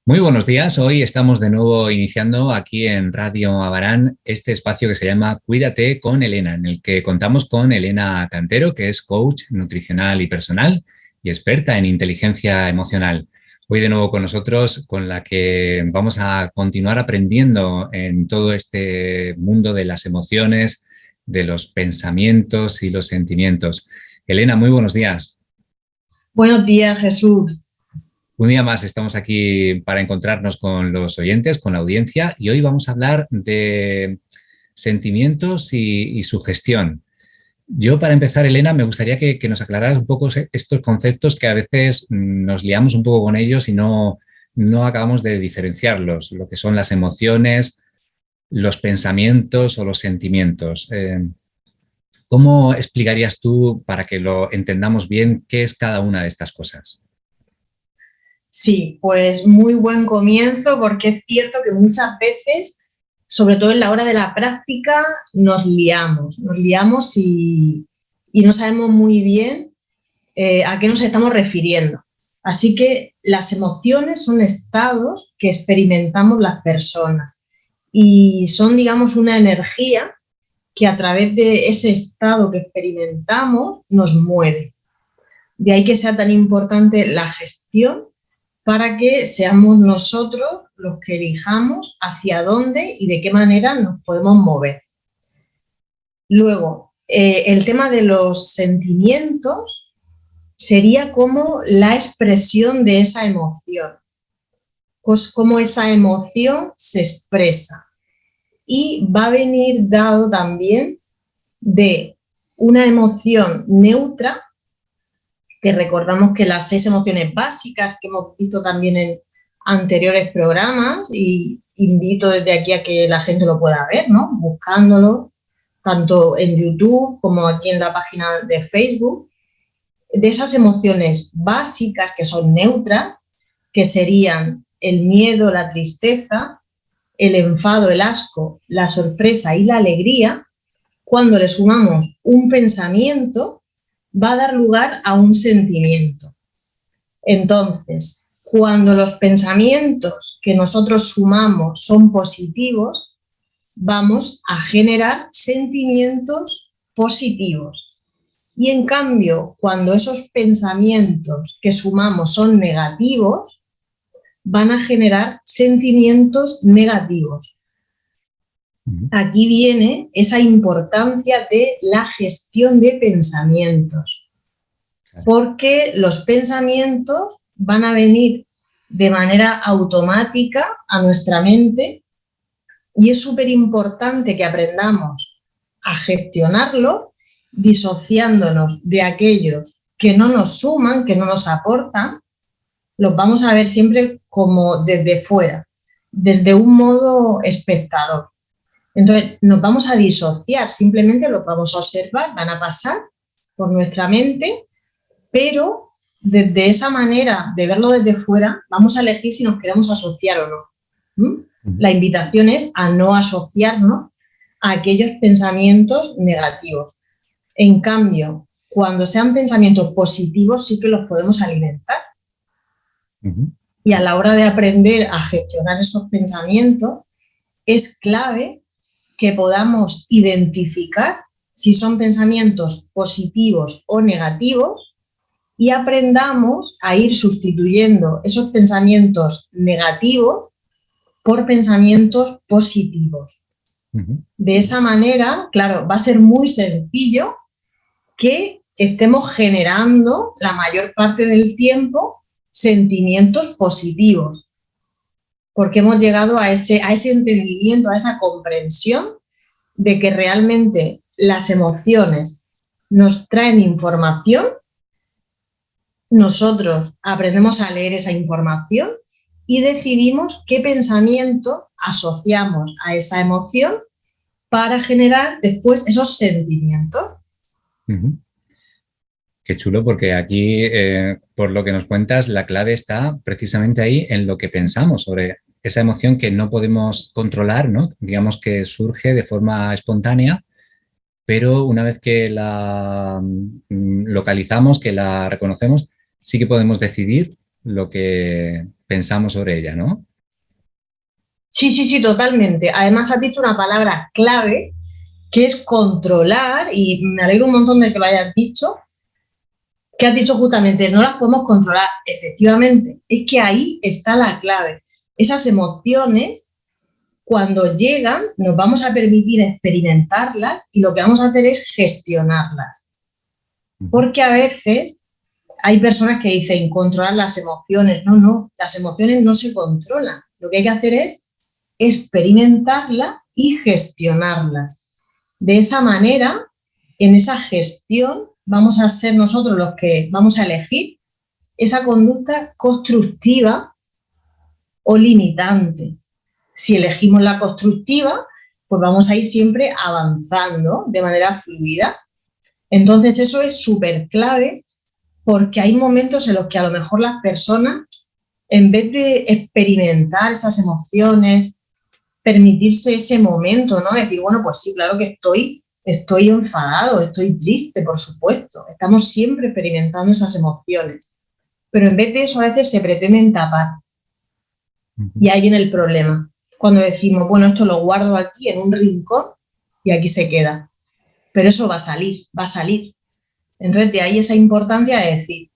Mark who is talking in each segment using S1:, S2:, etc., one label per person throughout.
S1: Muy buenos días. Hoy estamos de nuevo iniciando aquí en Radio Abarán este espacio que se llama Cuídate con Elena, en el que contamos con Elena Cantero, que es coach nutricional y personal y experta en inteligencia emocional. Hoy de nuevo con nosotros, con la que vamos a continuar aprendiendo en todo este mundo de las emociones, de los pensamientos y los sentimientos. Elena, muy buenos días.
S2: Buenos días, Jesús.
S1: Un día más estamos aquí para encontrarnos con los oyentes, con la audiencia, y hoy vamos a hablar de sentimientos y su gestión. Yo, para empezar, Elena, me gustaría que nos aclararas un poco estos conceptos que a veces nos liamos un poco con ellos y no acabamos de diferenciarlos, lo que son las emociones, los pensamientos o los sentimientos. ¿Cómo explicarías tú, para que lo entendamos bien, qué es cada una de estas cosas?
S2: Sí, pues muy buen comienzo, porque es cierto que muchas veces, sobre todo en la hora de la práctica, nos liamos y no sabemos muy bien a qué nos estamos refiriendo. Así que las emociones son estados que experimentamos las personas y son, digamos, una energía que a través de ese estado que experimentamos nos mueve. De ahí que sea tan importante la gestión para que seamos nosotros los que elijamos hacia dónde y de qué manera nos podemos mover. Luego, el tema de los sentimientos sería como la expresión de esa emoción, pues cómo esa emoción se expresa. Y va a venir dado también de una emoción neutra, que recordamos que las 6 emociones básicas que hemos visto también en anteriores programas, y invito desde aquí a que la gente lo pueda ver, ¿no? Buscándolo, tanto en YouTube como aquí en la página de Facebook, de esas emociones básicas que son neutras, que serían el miedo, la tristeza, el enfado, el asco, la sorpresa y la alegría. Cuando le sumamos un pensamiento, va a dar lugar a un sentimiento. Entonces, cuando los pensamientos que nosotros sumamos son positivos, vamos a generar sentimientos positivos. Y en cambio, cuando esos pensamientos que sumamos son negativos, van a generar sentimientos negativos. Aquí viene esa importancia de la gestión de pensamientos, porque los pensamientos van a venir de manera automática a nuestra mente y es súper importante que aprendamos a gestionarlos, disociándonos de aquellos que no nos suman, que no nos aportan. Los vamos a ver siempre como desde fuera, desde un modo espectador. Entonces nos vamos a disociar, simplemente los vamos a observar, van a pasar por nuestra mente, pero desde esa manera de verlo desde fuera vamos a elegir si nos queremos asociar o no. La invitación es a no asociarnos a aquellos pensamientos negativos. En cambio, cuando sean pensamientos positivos sí que los podemos alimentar. Y a la hora de aprender a gestionar esos pensamientos es clave que podamos identificar si son pensamientos positivos o negativos y aprendamos a ir sustituyendo esos pensamientos negativos por pensamientos positivos. De esa manera, claro, va a ser muy sencillo que estemos generando la mayor parte del tiempo sentimientos positivos, porque hemos llegado a ese entendimiento, a esa comprensión de que realmente las emociones nos traen información, nosotros aprendemos a leer esa información y decidimos qué pensamiento asociamos a esa emoción para generar después esos sentimientos.
S1: Qué chulo, porque aquí, por lo que nos cuentas, la clave está precisamente ahí en lo que pensamos sobre esa emoción que no podemos controlar, ¿no? Digamos que surge de forma espontánea, pero una vez que la localizamos, que la reconocemos, sí que podemos decidir lo que pensamos sobre ella, ¿no?
S2: Sí, sí, sí, totalmente. Además, has dicho una palabra clave que es controlar, y me alegro un montón de que lo hayas dicho, que has dicho justamente, no las podemos controlar. Efectivamente, es que ahí está la clave. Esas emociones, cuando llegan, nos vamos a permitir experimentarlas y lo que vamos a hacer es gestionarlas. Porque a veces hay personas que dicen controlar las emociones. No, no, las emociones no se controlan. Lo que hay que hacer es experimentarlas y gestionarlas. De esa manera, en esa gestión, vamos a ser nosotros los que vamos a elegir esa conducta constructiva o limitante. Si elegimos la constructiva, pues vamos a ir siempre avanzando de manera fluida. Entonces eso es súper clave porque hay momentos en los que a lo mejor las personas, en vez de experimentar esas emociones, permitirse ese momento, ¿no? Decir, bueno, pues sí, claro que estoy enfadado, estoy triste, por supuesto. Estamos siempre experimentando esas emociones. Pero en vez de eso, a veces se pretenden tapar. Y ahí viene el problema. Cuando decimos, bueno, esto lo guardo aquí en un rincón y aquí se queda. Pero eso va a salir, va a salir. Entonces, de ahí esa importancia de decir,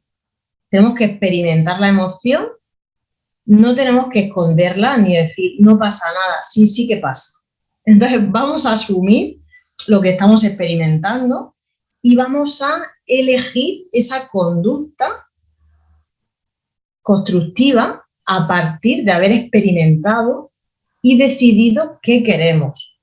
S2: tenemos que experimentar la emoción, no tenemos que esconderla ni decir, no pasa nada, sí, sí que pasa. Entonces, vamos a asumir lo que estamos experimentando y vamos a elegir esa conducta constructiva a partir de haber experimentado y decidido qué queremos.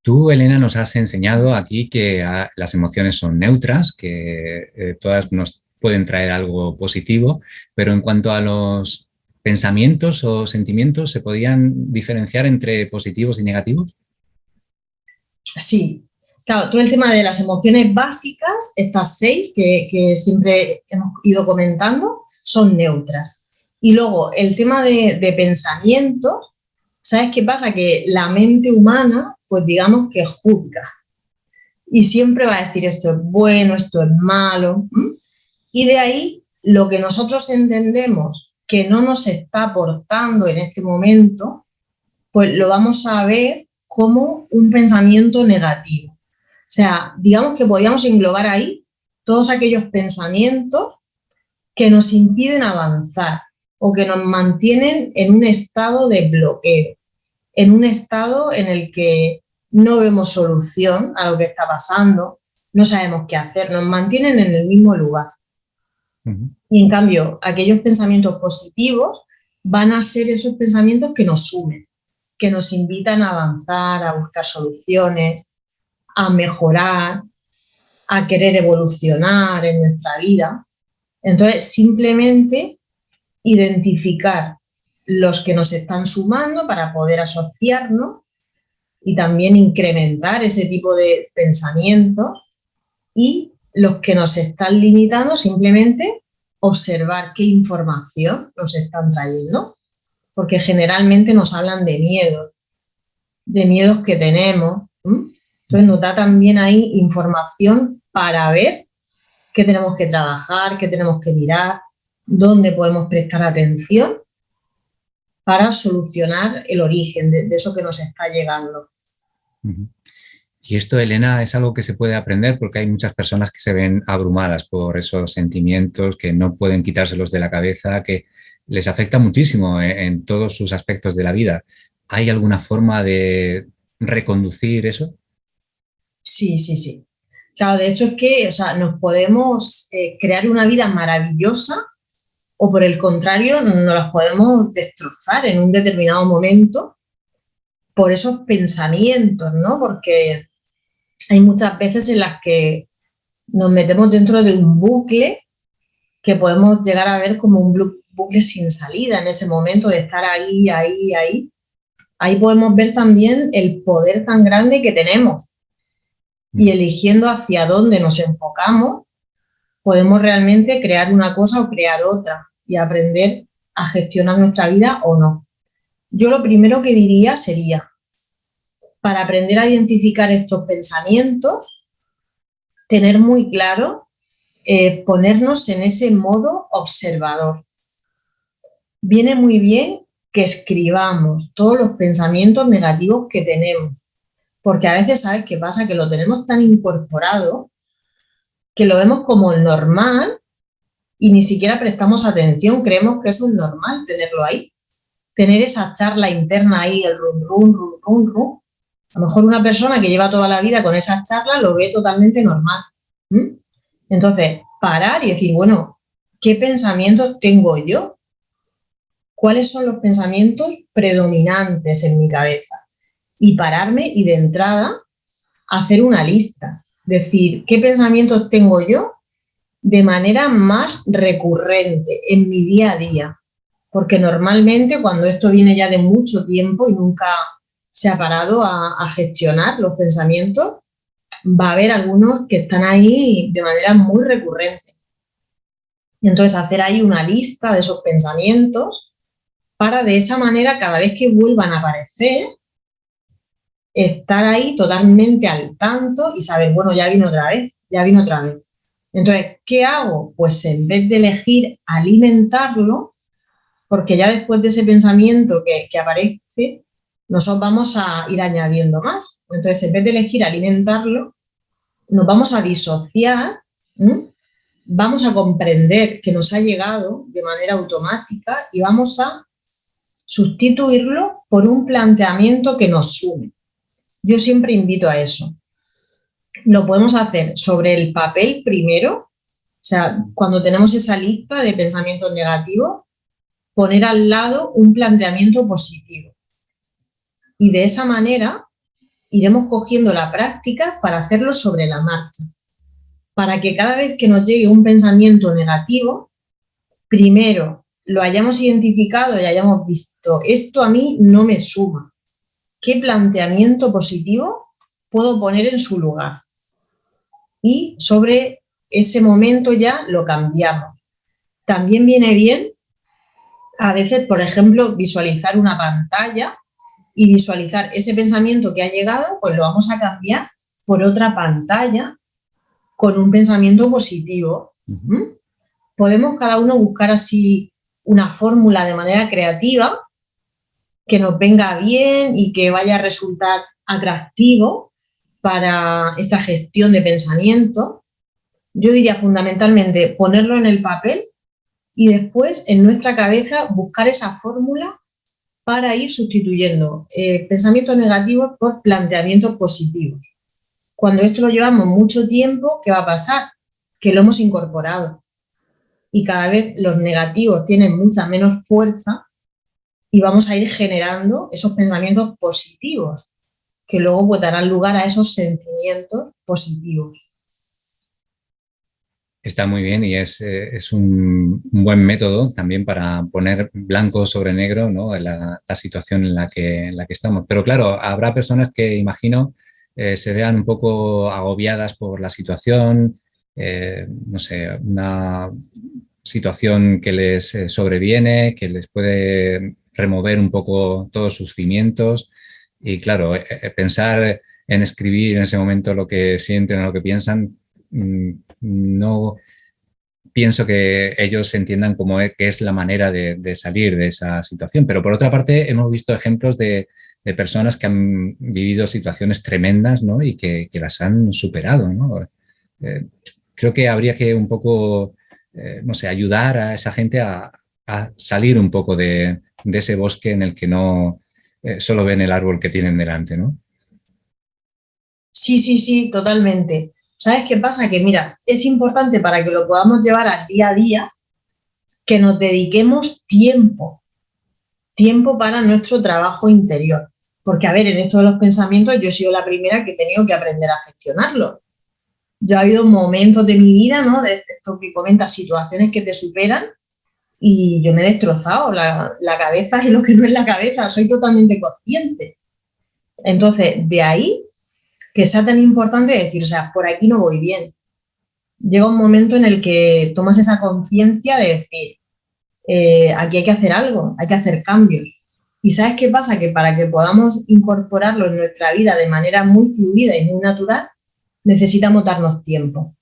S1: Tú, Elena, nos has enseñado aquí que las emociones son neutras, que todas nos pueden traer algo positivo, pero en cuanto a los pensamientos o sentimientos, ¿se podían diferenciar entre positivos y negativos?
S2: Sí, claro, todo el tema de las emociones básicas, estas 6 que siempre hemos ido comentando, son neutras. Y luego el tema de pensamientos, ¿sabes qué pasa? Que la mente humana, pues digamos que juzga. Y siempre va a decir esto es bueno, esto es malo. Y de ahí lo que nosotros entendemos que no nos está aportando en este momento, pues lo vamos a ver como un pensamiento negativo. O sea, digamos que podríamos englobar ahí todos aquellos pensamientos que nos impiden avanzar o que nos mantienen en un estado de bloqueo, en un estado en el que no vemos solución a lo que está pasando, no sabemos qué hacer, nos mantienen en el mismo lugar. Y en cambio, aquellos pensamientos positivos van a ser esos pensamientos que nos sumen, que nos invitan a avanzar, a buscar soluciones, a mejorar, a querer evolucionar en nuestra vida. Entonces, simplemente identificar los que nos están sumando para poder asociarnos y también incrementar ese tipo de pensamientos y los que nos están limitando, simplemente observar qué información nos están trayendo, porque generalmente nos hablan de miedos que tenemos. Entonces nos da también ahí información para ver qué tenemos que trabajar, qué tenemos que mirar, dónde podemos prestar atención para solucionar el origen de eso que nos está llegando.
S1: Y esto, Elena, es algo que se puede aprender porque hay muchas personas que se ven abrumadas por esos sentimientos, que no pueden quitárselos de la cabeza, que les afecta muchísimo en todos sus aspectos de la vida. ¿Hay alguna forma de reconducir eso?
S2: Sí, sí, sí. Claro, de hecho es que, o sea, nos podemos crear una vida maravillosa o por el contrario, nos las podemos destrozar en un determinado momento por esos pensamientos, ¿no? Porque hay muchas veces en las que nos metemos dentro de un bucle que podemos llegar a ver como un bucle sin salida en ese momento de estar ahí, ahí, ahí. Ahí podemos ver también el poder tan grande que tenemos y eligiendo hacia dónde nos enfocamos, podemos realmente crear una cosa o crear otra y aprender a gestionar nuestra vida o no. Yo lo primero que diría sería, para aprender a identificar estos pensamientos, tener muy claro ponernos en ese modo observador. Viene muy bien que escribamos todos los pensamientos negativos que tenemos, porque a veces, ¿sabes qué pasa? Que lo tenemos tan incorporado que lo vemos como normal y ni siquiera prestamos atención, creemos que eso es normal tenerlo ahí, tener esa charla interna ahí, el rum, rum, rum, rum, rum. A lo mejor una persona que lleva toda la vida con esa charla lo ve totalmente normal. Entonces, parar y decir, bueno, ¿qué pensamientos tengo yo? ¿Cuáles son los pensamientos predominantes en mi cabeza? Y pararme y de entrada hacer una lista. Decir, ¿qué pensamientos tengo yo de manera más recurrente en mi día a día? Porque normalmente cuando esto viene ya de mucho tiempo y nunca se ha parado a gestionar los pensamientos, va a haber algunos que están ahí de manera muy recurrente. Y entonces hacer ahí una lista de esos pensamientos para de esa manera cada vez que vuelvan a aparecer, estar ahí totalmente al tanto y saber, bueno, ya vino otra vez, ya vino otra vez. Entonces, ¿qué hago? Pues en vez de elegir alimentarlo, porque ya después de ese pensamiento que aparece, nosotros vamos a ir añadiendo más. Entonces, en vez de elegir alimentarlo, nos vamos a disociar, vamos a comprender que nos ha llegado de manera automática y vamos a sustituirlo por un planteamiento que nos sume. Yo siempre invito a eso. Lo podemos hacer sobre el papel primero, o sea, cuando tenemos esa lista de pensamientos negativos, poner al lado un planteamiento positivo. Y de esa manera iremos cogiendo la práctica para hacerlo sobre la marcha. Para que cada vez que nos llegue un pensamiento negativo, primero lo hayamos identificado y hayamos visto, esto a mí no me suma. ¿Qué planteamiento positivo puedo poner en su lugar? Y sobre ese momento ya lo cambiamos. También viene bien a veces, por ejemplo, visualizar una pantalla y visualizar ese pensamiento que ha llegado, pues lo vamos a cambiar por otra pantalla con un pensamiento positivo. Podemos cada uno buscar así una fórmula de manera creativa que nos venga bien y que vaya a resultar atractivo para esta gestión de pensamiento. Yo diría fundamentalmente ponerlo en el papel y después en nuestra cabeza buscar esa fórmula para ir sustituyendo pensamientos negativos por planteamientos positivos. Cuando esto lo llevamos mucho tiempo, ¿qué va a pasar? Que lo hemos incorporado y cada vez los negativos tienen mucha menos fuerza y vamos a ir generando esos pensamientos positivos que luego pues darán lugar a esos sentimientos positivos.
S1: Está muy bien y es un buen método también para poner blanco sobre negro, ¿no? la situación en la que estamos. Pero claro, habrá personas que, imagino, se vean un poco agobiadas por la situación, no sé, una situación que les sobreviene, que les puede remover un poco todos sus cimientos y, claro, pensar en escribir en ese momento lo que sienten o lo que piensan, no pienso que ellos entiendan que es la manera de salir de esa situación. Pero por otra parte, hemos visto ejemplos de personas que han vivido situaciones tremendas, ¿no? Y que las han superado, ¿no? Creo que habría que un poco, no sé, ayudar a esa gente a salir un poco de ese bosque en el que no solo ven el árbol que tienen delante, ¿no?
S2: Sí, totalmente. ¿Sabes qué pasa? Que mira, es importante para que lo podamos llevar al día a día que nos dediquemos tiempo para nuestro trabajo interior. Porque, a ver, en esto de los pensamientos yo he sido la primera que he tenido que aprender a gestionarlos. Yo ha habido momentos de mi vida, ¿no? De esto que comentas, situaciones que te superan y yo me he destrozado la cabeza y lo que no es la cabeza, soy totalmente consciente. Entonces, de ahí que sea tan importante decir, o sea, por aquí no voy bien. Llega un momento en el que tomas esa conciencia de decir, aquí hay que hacer algo, hay que hacer cambios. ¿Y sabes qué pasa? Que para que podamos incorporarlo en nuestra vida de manera muy fluida y muy natural, necesitamos darnos tiempo.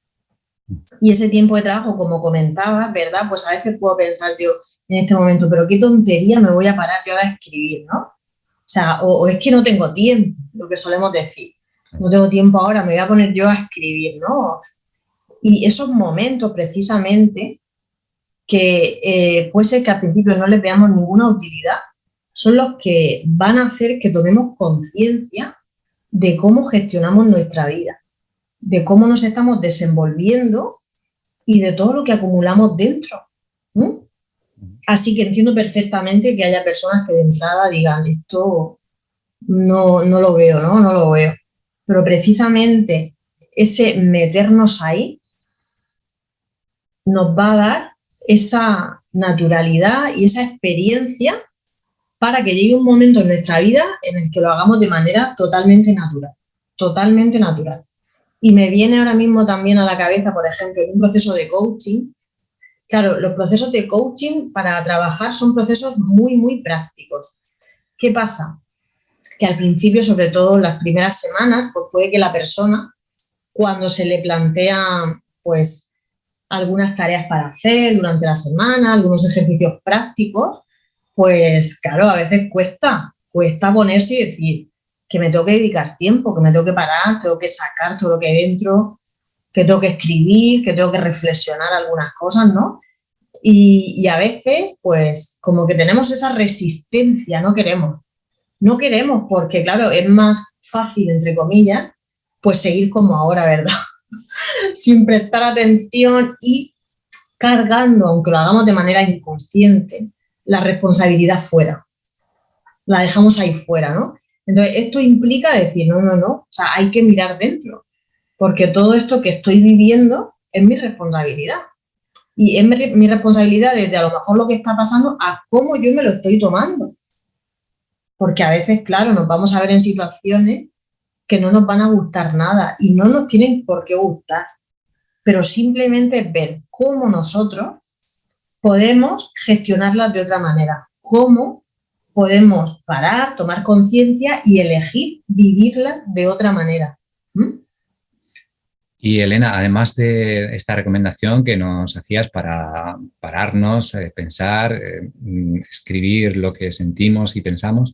S2: Y ese tiempo de trabajo, como comentaba, ¿verdad? Pues a veces puedo pensar yo en este momento, pero qué tontería me voy a parar yo ahora a escribir, ¿no? O sea, o es que no tengo tiempo, lo que solemos decir. No tengo tiempo ahora, me voy a poner yo a escribir, ¿no? Y esos momentos precisamente que puede ser que al principio no les veamos ninguna utilidad, son los que van a hacer que tomemos conciencia de cómo gestionamos nuestra vida, de cómo nos estamos desenvolviendo y de todo lo que acumulamos dentro. ¿Mm? Así que entiendo perfectamente que haya personas que de entrada digan, esto no lo veo, ¿no? No lo veo. Pero precisamente ese meternos ahí nos va a dar esa naturalidad y esa experiencia para que llegue un momento en nuestra vida en el que lo hagamos de manera totalmente natural, totalmente natural. Y me viene ahora mismo también a la cabeza, por ejemplo, en un proceso de coaching. Claro, los procesos de coaching para trabajar son procesos muy, muy prácticos. ¿Qué pasa? Que al principio, sobre todo en las primeras semanas, pues puede que la persona, cuando se le plantea, pues, algunas tareas para hacer durante la semana, algunos ejercicios prácticos, pues claro, a veces cuesta ponerse y decir que me tengo que dedicar tiempo, que me tengo que parar, tengo que sacar todo lo que hay dentro, que tengo que escribir, que tengo que reflexionar algunas cosas, ¿no? Y a veces, pues, como que tenemos esa resistencia, no queremos. No queremos porque, claro, es más fácil, entre comillas, pues seguir como ahora, ¿verdad? Sin prestar atención y cargando, aunque lo hagamos de manera inconsciente, la responsabilidad fuera. La dejamos ahí fuera, ¿no? Entonces, esto implica decir, no, o sea, hay que mirar dentro, porque todo esto que estoy viviendo es mi responsabilidad. Y es mi responsabilidad desde a lo mejor lo que está pasando a cómo yo me lo estoy tomando. Porque a veces, claro, nos vamos a ver en situaciones que no nos van a gustar nada y no nos tienen por qué gustar, pero simplemente ver cómo nosotros podemos gestionarlas de otra manera, cómo podemos parar, tomar conciencia y elegir vivirlas de otra manera. ¿Mm?
S1: Y Elena, además de esta recomendación que nos hacías para pararnos, pensar, escribir lo que sentimos y pensamos,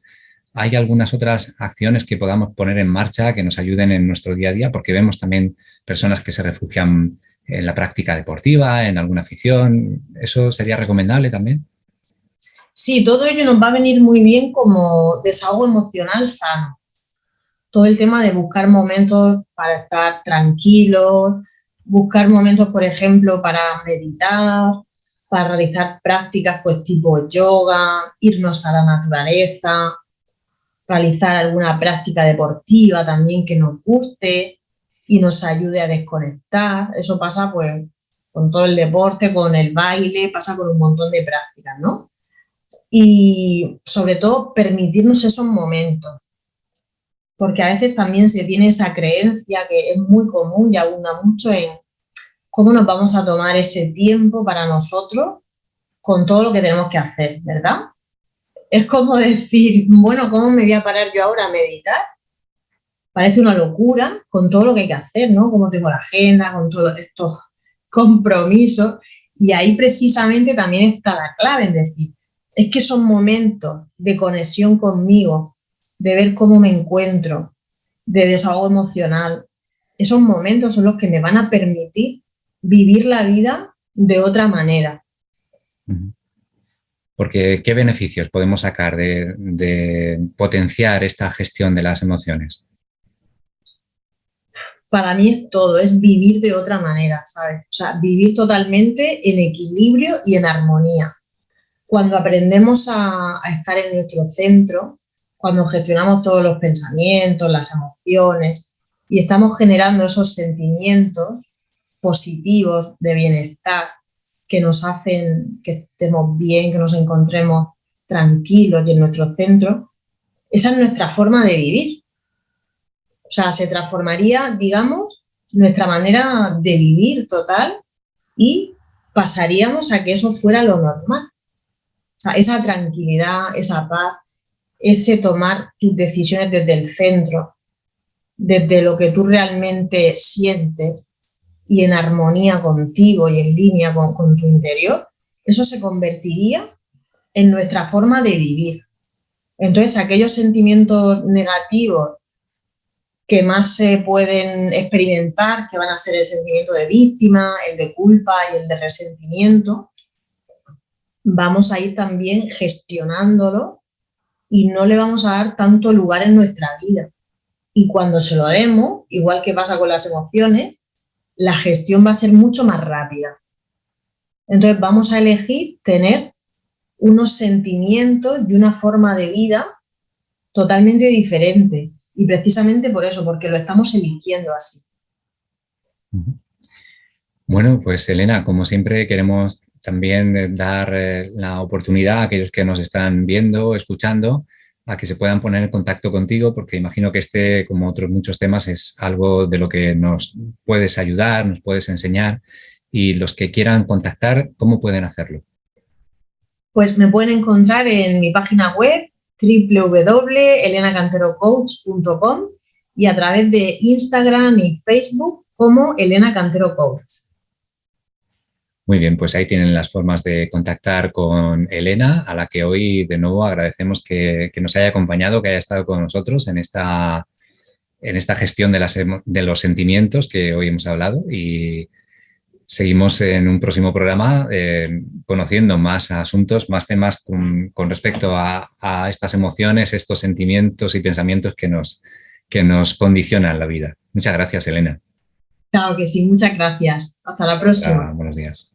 S1: ¿hay algunas otras acciones que podamos poner en marcha que nos ayuden en nuestro día a día? Porque vemos también personas que se refugian en la práctica deportiva, en alguna afición. ¿Eso sería recomendable también?
S2: Sí, todo ello nos va a venir muy bien como desahogo emocional sano. Todo el tema de buscar momentos para estar tranquilos, buscar momentos, por ejemplo, para meditar, para realizar prácticas pues tipo yoga, irnos a la naturaleza, realizar alguna práctica deportiva también que nos guste y nos ayude a desconectar. Eso pasa pues con todo el deporte, con el baile, pasa con un montón de prácticas, ¿no? Y sobre todo permitirnos esos momentos, porque a veces también se tiene esa creencia que es muy común y abunda mucho en cómo nos vamos a tomar ese tiempo para nosotros con todo lo que tenemos que hacer, ¿verdad? Es como decir, bueno, ¿cómo me voy a parar yo ahora a meditar? Parece una locura con todo lo que hay que hacer, ¿no? Como tengo la agenda, con todos estos compromisos. Y ahí precisamente también está la clave en decir, es que son momentos de conexión conmigo, de ver cómo me encuentro, de desahogo emocional. Esos momentos son los que me van a permitir vivir la vida de otra manera.
S1: Porque, ¿qué beneficios podemos sacar de potenciar esta gestión de las emociones?
S2: Para mí es todo, es vivir de otra manera, ¿sabes? O sea, vivir totalmente en equilibrio y en armonía. Cuando aprendemos a estar en nuestro centro, cuando gestionamos todos los pensamientos, las emociones y estamos generando esos sentimientos positivos de bienestar que nos hacen que estemos bien, que nos encontremos tranquilos y en nuestro centro, esa es nuestra forma de vivir. O sea, se transformaría, digamos, nuestra manera de vivir total y pasaríamos a que eso fuera lo normal. O sea, esa tranquilidad, esa paz, ese tomar tus decisiones desde el centro, desde lo que tú realmente sientes, y en armonía contigo y en línea con tu interior, eso se convertiría en nuestra forma de vivir. Entonces, aquellos sentimientos negativos que más se pueden experimentar, que van a ser el sentimiento de víctima, el de culpa y el de resentimiento, vamos a ir también gestionándolo y no le vamos a dar tanto lugar en nuestra vida. Y cuando se lo demos, igual que pasa con las emociones, la gestión va a ser mucho más rápida. Entonces vamos a elegir tener unos sentimientos y una forma de vida totalmente diferente. Y precisamente por eso, porque lo estamos eligiendo así.
S1: Bueno, pues Elena, como siempre queremos también dar la oportunidad a aquellos que nos están viendo, escuchando, a que se puedan poner en contacto contigo, porque imagino que este, como otros muchos temas, es algo de lo que nos puedes ayudar, nos puedes enseñar. Y los que quieran contactar, ¿cómo pueden hacerlo?
S2: Pues me pueden encontrar en mi página web www.elenacanterocoach.com y a través de Instagram y Facebook como Elena Cantero Coach.
S1: Muy bien, pues ahí tienen las formas de contactar con Elena, a la que hoy de nuevo agradecemos que nos haya acompañado, que haya estado con nosotros en esta gestión de los sentimientos que hoy hemos hablado, y seguimos en un próximo programa conociendo más asuntos, más temas con respecto a estas emociones, estos sentimientos y pensamientos que nos condicionan la vida. Muchas gracias, Elena.
S2: Claro que sí, muchas gracias. Hasta la próxima.
S1: Buenos días.